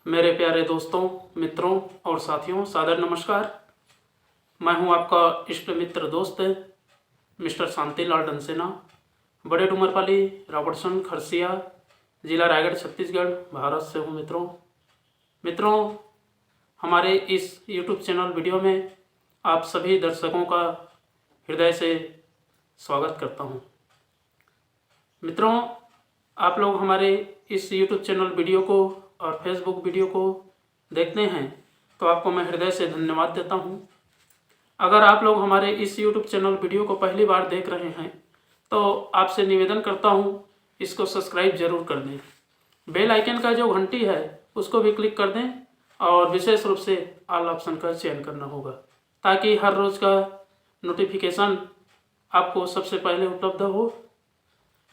मेरे प्यारे दोस्तों, मित्रों और साथियों, सादर नमस्कार। मैं हूं आपका इष्ट मित्र दोस्त मिस्टर शांतिलाल डंसेना, बड़े डूमरपाली, रॉबर्टसन, खरसिया, जिला रायगढ़, छत्तीसगढ़, भारत से हूं। मित्रों, हमारे इस यूट्यूब चैनल वीडियो में आप सभी दर्शकों का हृदय से स्वागत करता हूं। मित्रों, आप लोग हमारे इस यूट्यूब चैनल वीडियो को और फेसबुक वीडियो को देखते हैं तो आपको मैं हृदय से धन्यवाद देता हूं। अगर आप लोग हमारे इस यूट्यूब चैनल वीडियो को पहली बार देख रहे हैं तो आपसे निवेदन करता हूं, इसको सब्सक्राइब जरूर कर दें। बेल आइकन का जो घंटी है उसको भी क्लिक कर दें और विशेष रूप से ऑल ऑप्शन का चयन करना होगा ताकि हर रोज़ का नोटिफिकेशन आपको सबसे पहले उपलब्ध हो।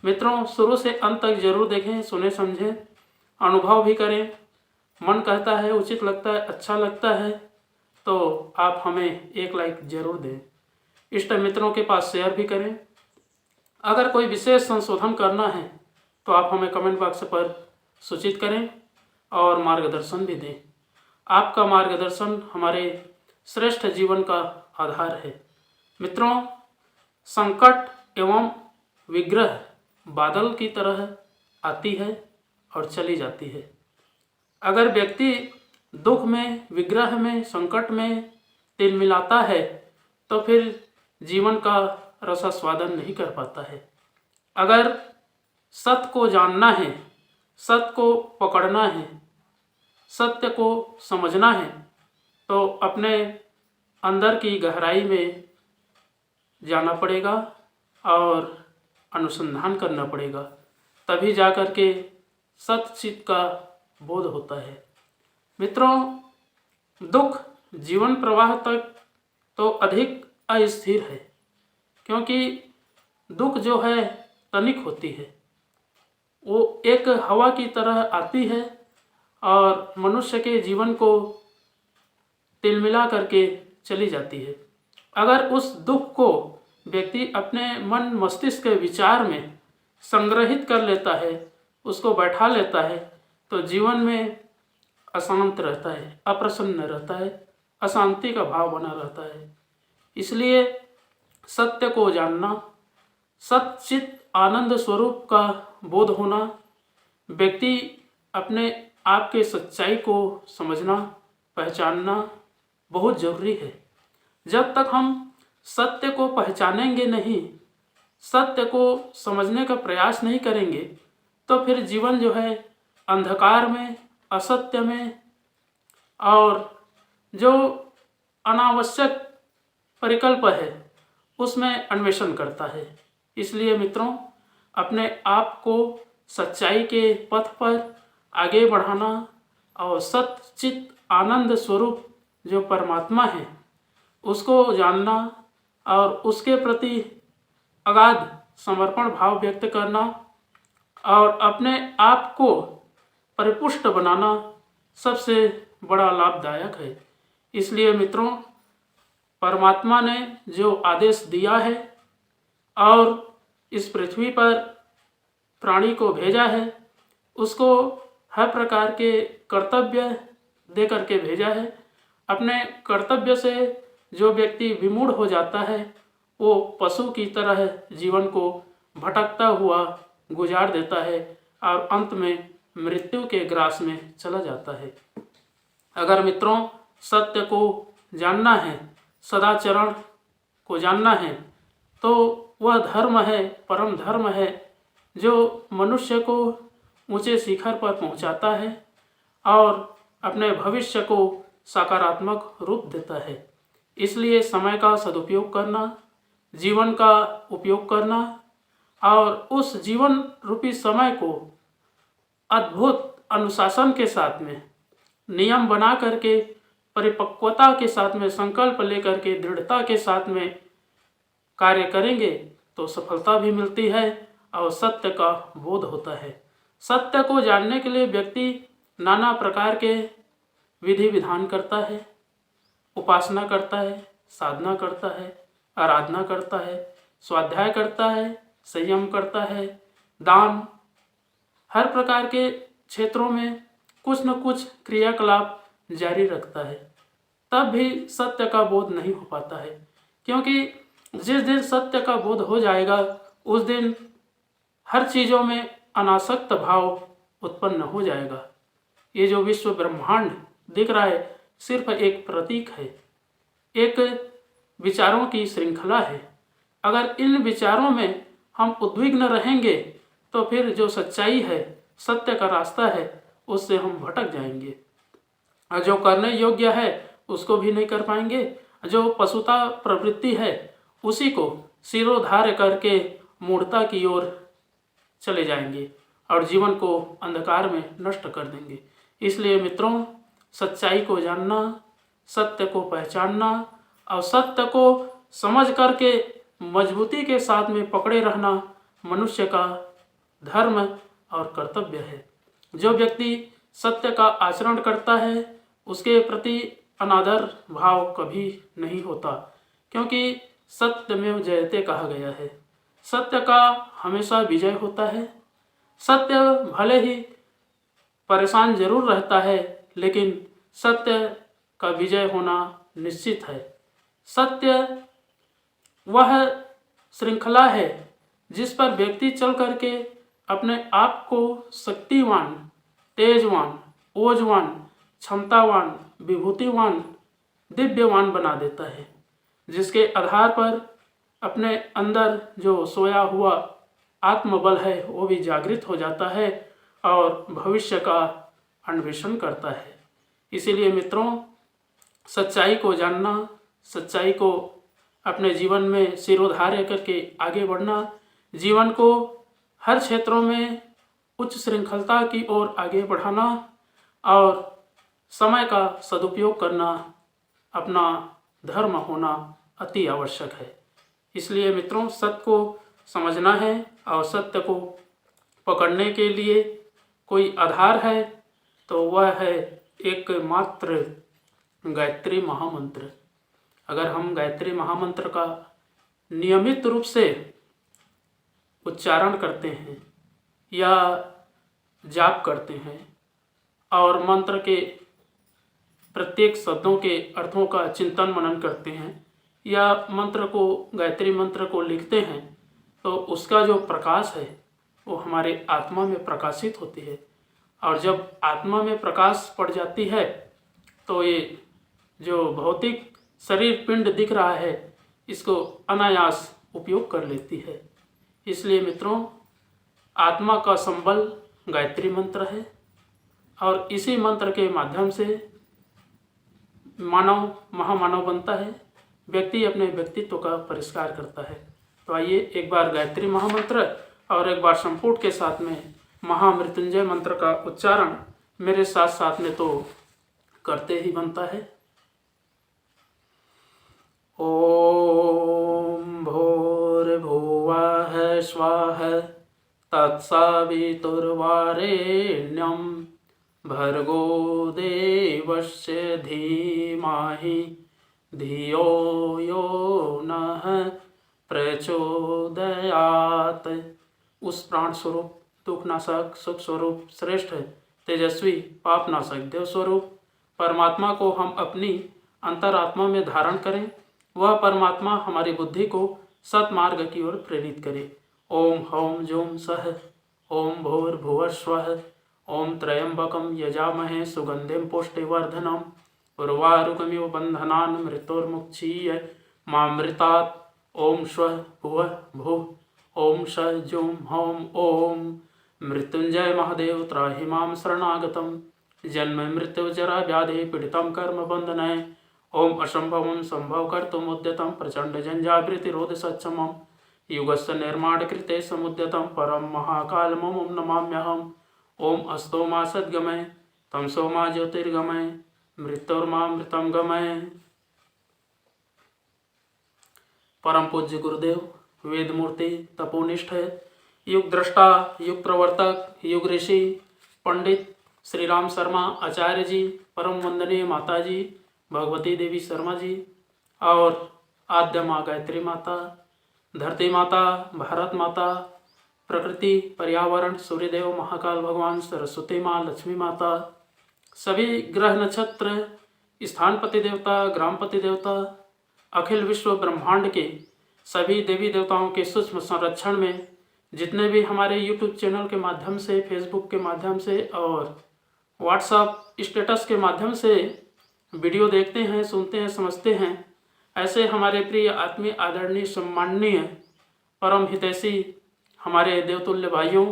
मित्रों, शुरू से अंत तक जरूर देखें, सुने समझें, अनुभव भी करें। मन कहता है, उचित लगता है, अच्छा लगता है तो आप हमें एक लाइक जरूर दें। इष्ट मित्रों के पास शेयर भी करें। अगर कोई विशेष संशोधन करना है तो आप हमें कमेंट बॉक्स पर सूचित करें और मार्गदर्शन भी दें। आपका मार्गदर्शन हमारे श्रेष्ठ जीवन का आधार है। मित्रों, संकट एवं विग्रह बादल की तरह आती है और चली जाती है। अगर व्यक्ति दुख में, विग्रह में, संकट में तिलमिलाता है तो फिर जीवन का रसास्वादन नहीं कर पाता है। अगर सत्य को जानना है, सत्य को पकड़ना है, सत्य को समझना है तो अपने अंदर की गहराई में जाना पड़ेगा और अनुसंधान करना पड़ेगा, तभी जाकर के सत्चित का बोध होता है। मित्रों, दुख जीवन प्रवाह तक तो अधिक अस्थिर है, क्योंकि दुख जो है तनिक होती है, वो एक हवा की तरह आती है और मनुष्य के जीवन को तिलमिला करके चली जाती है। अगर उस दुख को व्यक्ति अपने मन मस्तिष्क के विचार में संग्रहित कर लेता है, उसको बैठा लेता है तो जीवन में अशांत रहता है, अप्रसन्न रहता है, अशांति का भाव बना रहता है। इसलिए सत्य को जानना, सच्चित आनंद स्वरूप का बोध होना, व्यक्ति अपने आप के सच्चाई को समझना, पहचानना बहुत जरूरी है। जब तक हम सत्य को पहचानेंगे नहीं, सत्य को समझने का प्रयास नहीं करेंगे तो फिर जीवन जो है अंधकार में, असत्य में और जो अनावश्यक परिकल्प है उसमें अन्वेषण करता है। इसलिए मित्रों, अपने आप को सच्चाई के पथ पर आगे बढ़ाना और सच्चित आनंद स्वरूप जो परमात्मा है उसको जानना और उसके प्रति अगाध समर्पण भाव व्यक्त करना और अपने आप को परिपुष्ट बनाना सबसे बड़ा लाभदायक है। इसलिए मित्रों, परमात्मा ने जो आदेश दिया है और इस पृथ्वी पर प्राणी को भेजा है उसको हर प्रकार के कर्तव्य दे करके भेजा है। अपने कर्तव्य से जो व्यक्ति विमूढ़ हो जाता है वो पशु की तरह जीवन को भटकता हुआ गुजार देता है और अंत में मृत्यु के ग्रास में चला जाता है। अगर मित्रों सत्य को जानना है, सदाचरण को जानना है तो वह धर्म है, परम धर्म है जो मनुष्य को ऊंचे शिखर पर पहुंचाता है और अपने भविष्य को सकारात्मक रूप देता है। इसलिए समय का सदुपयोग करना, जीवन का उपयोग करना और उस जीवन रूपी समय को अद्भुत अनुशासन के साथ में, नियम बना करके, परिपक्वता के साथ में, संकल्प लेकर के, दृढ़ता के साथ में कार्य करेंगे तो सफलता भी मिलती है और सत्य का बोध होता है। सत्य को जानने के लिए व्यक्ति नाना प्रकार के विधि विधान करता है, उपासना करता है, साधना करता है, आराधना करता है, स्वाध्याय करता है, संयम करता है, दान, हर प्रकार के क्षेत्रों में कुछ न कुछ क्रियाकलाप जारी रखता है, तब भी सत्य का बोध नहीं हो पाता है। क्योंकि जिस दिन सत्य का बोध हो जाएगा उस दिन हर चीज़ों में अनासक्त भाव उत्पन्न हो जाएगा। ये जो विश्व ब्रह्मांड दिख रहा है सिर्फ एक प्रतीक है, एक विचारों की श्रृंखला है। अगर इन विचारों में हम उद्विग्न रहेंगे तो फिर जो सच्चाई है, सत्य का रास्ता है, उससे हम भटक जाएंगे। और जो करने योग्य है उसको भी नहीं कर पाएंगे। जो पशुता प्रवृत्ति है उसी को सिरोधार्य करके मूढ़ता की ओर चले जाएंगे और जीवन को अंधकार में नष्ट कर देंगे। इसलिए मित्रों, सच्चाई को जानना, सत्य को पहचानना और सत्य को समझ करके मजबूती के साथ में पकड़े रहना मनुष्य का धर्म और कर्तव्य है। जो व्यक्ति सत्य का आचरण करता है उसके प्रति अनादर भाव कभी नहीं होता, क्योंकि सत्य में जयते कहा गया है। सत्य का हमेशा विजय होता है। सत्य भले ही परेशान जरूर रहता है, लेकिन सत्य का विजय होना निश्चित है। सत्य वह श्रृंखला है जिस पर व्यक्ति चल करके अपने आप को शक्तिवान, तेजवान, ओजवान, क्षमतावान, विभूतिवान, दिव्यवान बना देता है, जिसके आधार पर अपने अंदर जो सोया हुआ आत्मबल है वो भी जागृत हो जाता है और भविष्य का अन्वेषण करता है। इसीलिए मित्रों, सच्चाई को जानना, सच्चाई को अपने जीवन में सिरोधार्य करके आगे बढ़ना, जीवन को हर क्षेत्रों में उच्च श्रृंखलता की ओर आगे बढ़ाना और समय का सदुपयोग करना अपना धर्म होना अति आवश्यक है। इसलिए मित्रों, सत्य को समझना है और सत्य को पकड़ने के लिए कोई आधार है तो वह है एकमात्र गायत्री महामंत्र। अगर हम गायत्री महामंत्र का नियमित रूप से उच्चारण करते हैं या जाप करते हैं और मंत्र के प्रत्येक शब्दों के अर्थों का चिंतन मनन करते हैं या मंत्र को, गायत्री मंत्र को लिखते हैं, तो उसका जो प्रकाश है वो हमारे आत्मा में प्रकाशित होती है। और जब आत्मा में प्रकाश पड़ जाती है तो ये जो भौतिक शरीर पिंड दिख रहा है इसको अनायास उपयोग कर लेती है। इसलिए मित्रों, आत्मा का संबल गायत्री मंत्र है और इसी मंत्र के माध्यम से मानव महामानव बनता है, व्यक्ति अपने व्यक्तित्व का परिष्कार करता है। तो आइए एक बार गायत्री महामंत्र और एक बार संपुट के साथ में महामृत्युंजय मंत्र का उच्चारण मेरे साथ साथ में तो करते ही बनता है। ओम भूर्भुवः स्वः तत्सवितुर्वरेण्यं भर्गो देवस्य धीमहि धियो यो नः प्रचोदयात्। उस प्राण स्वरूप, दुखनाशक, सुख स्वरूप, श्रेष्ठ, तेजस्वी, पापनाशक, देव स्वरूप परमात्मा को हम अपनी अंतरात्मा में धारण करें। वह परमात्मा हमारी बुद्धि को सत्मार्ग की ओर प्रेरित करे। ओम हौम जूम सह ओम भूर्भुवस्वः ओम त्र्यंबकं यजामहे सुगंधिं पुष्टिवर्धनम् उर्वारुकमिव बन्धनान् मृत्योर्मुक्षीय मामृतात्। ओम स्वः भुवः भुः ओम स जूम हौम ओम मृत्युंजय महादेव त्राहि मां शरणागतम् जन्म मृत्यु जरा व्याधि पीड़ितं कर्म बंधनय। ओम असंभवं संभव कर्तुमुद्यतं प्रचंड जंजावृतिरोध सक्षमं युगस्य निर्माण कृते समुद्यतं परम महाकालमं नमाम्यहम्। ओम अस्तो मा सद्गमय तमसो मा ज्योतिर्गमय मृत्योर्मामृतं गमय। परम पूज्य गुरुदेव, वेद मूर्ति, तपोनिष्ठ, युग दृष्टा, युग प्रवर्तक, युग ऋषि, पंडित श्री राम शर्मा आचार्य जी, परम वंदनीय माता जी भगवती देवी शर्मा जी और आद्य माँ गायत्री माता, धरती माता, भारत माता, प्रकृति, पर्यावरण, सूर्यदेव, महाकाल भगवान, सरस्वती माँ, लक्ष्मी माता, सभी ग्रह नक्षत्र, स्थानपति देवता, ग्रामपति देवता, अखिल विश्व ब्रह्मांड के सभी देवी देवताओं के सूक्ष्म संरक्षण में जितने भी हमारे YouTube चैनल के माध्यम से, फेसबुक के माध्यम से और व्हाट्सएप स्टेटस के माध्यम से वीडियो देखते हैं, सुनते हैं, समझते हैं, ऐसे हमारे प्रिय आत्मीय, आदरणीय, सम्माननीय, परम हितैषी हमारे देवतुल्य भाइयों,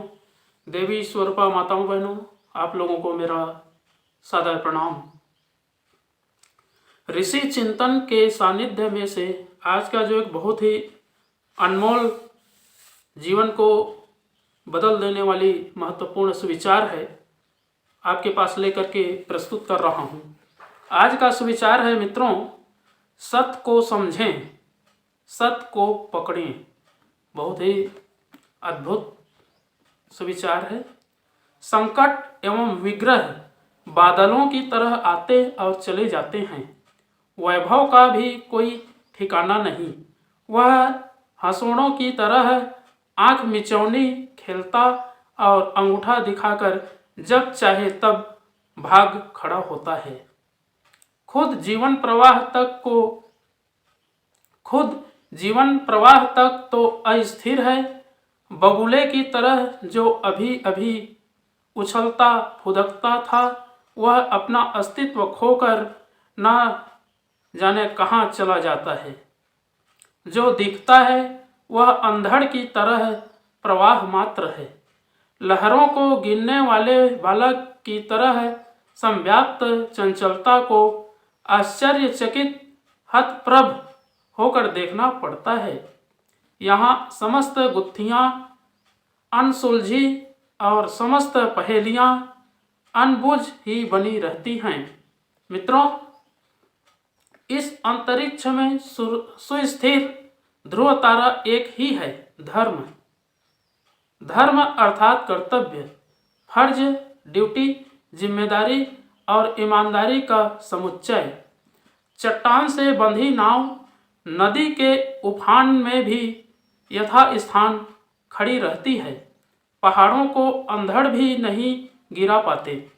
देवी स्वरूपा माताओं, बहनों, आप लोगों को मेरा सादर प्रणाम। ऋषि चिंतन के सानिध्य में से आज का जो एक बहुत ही अनमोल, जीवन को बदल देने वाली महत्वपूर्ण सुविचार है, आपके पास लेकर के प्रस्तुत कर रहा हूँ। आज का सुविचार है मित्रों, सत्य को समझें, सत्य को पकड़ें। बहुत ही अद्भुत सुविचार है। संकट एवं विग्रह बादलों की तरह आते और चले जाते हैं। वैभव का भी कोई ठिकाना नहीं। वह हंसोड़ों की तरह आंख मिचौनी खेलता और अंगूठा दिखाकर जब चाहे तब भाग खड़ा होता है। खुद जीवन प्रवाह तक तो अस्थिर है। बगुले की तरह जो अभी अभी उछलता फुदकता था, वह अपना अस्तित्व खोकर न जाने कहाँ चला जाता है। जो दिखता है वह अंधड़ की तरह प्रवाह मात्र है। लहरों को गिनने वाले बालक की तरह संव्याप्त चंचलता को आश्चर्यचकित हतप्रभ होकर देखना पड़ता है। यहाँ समस्त गुत्थियाँ अनसुलझी और समस्त पहेलियाँ अनबुझ ही बनी रहती हैं। मित्रों, इस अंतरिक्ष में सुस्थिर ध्रुव तारा एक ही है, धर्म। धर्म अर्थात कर्तव्य, फर्ज, ड्यूटी, जिम्मेदारी और ईमानदारी का समुच्चय। चट्टान से बंधी नाव नदी के उफान में भी यथास्थान खड़ी रहती है। पहाड़ों को अंधड़ भी नहीं गिरा पाते।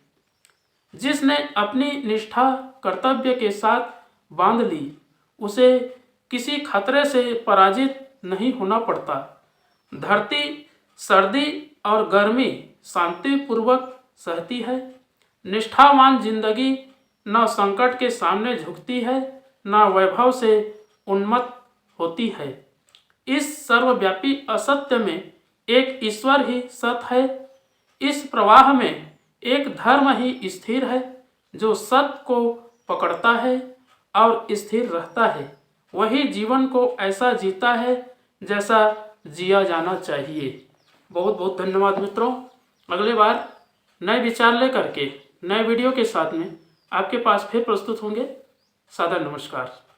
जिसने अपनी निष्ठा कर्तव्य के साथ बांध ली, उसे किसी खतरे से पराजित नहीं होना पड़ता। धरती सर्दी और गर्मी शांतिपूर्वक सहती है। निष्ठावान जिंदगी न संकट के सामने झुकती है, न वैभव से उन्मत्त होती है। इस सर्वव्यापी असत्य में एक ईश्वर ही सत्य है। इस प्रवाह में एक धर्म ही स्थिर है। जो सत्य को पकड़ता है और स्थिर रहता है, वही जीवन को ऐसा जीता है जैसा जिया जाना चाहिए। बहुत बहुत धन्यवाद मित्रों। अगले बार नए विचार लेकर के नए वीडियो के साथ में आपके पास फिर प्रस्तुत होंगे। सादर नमस्कार।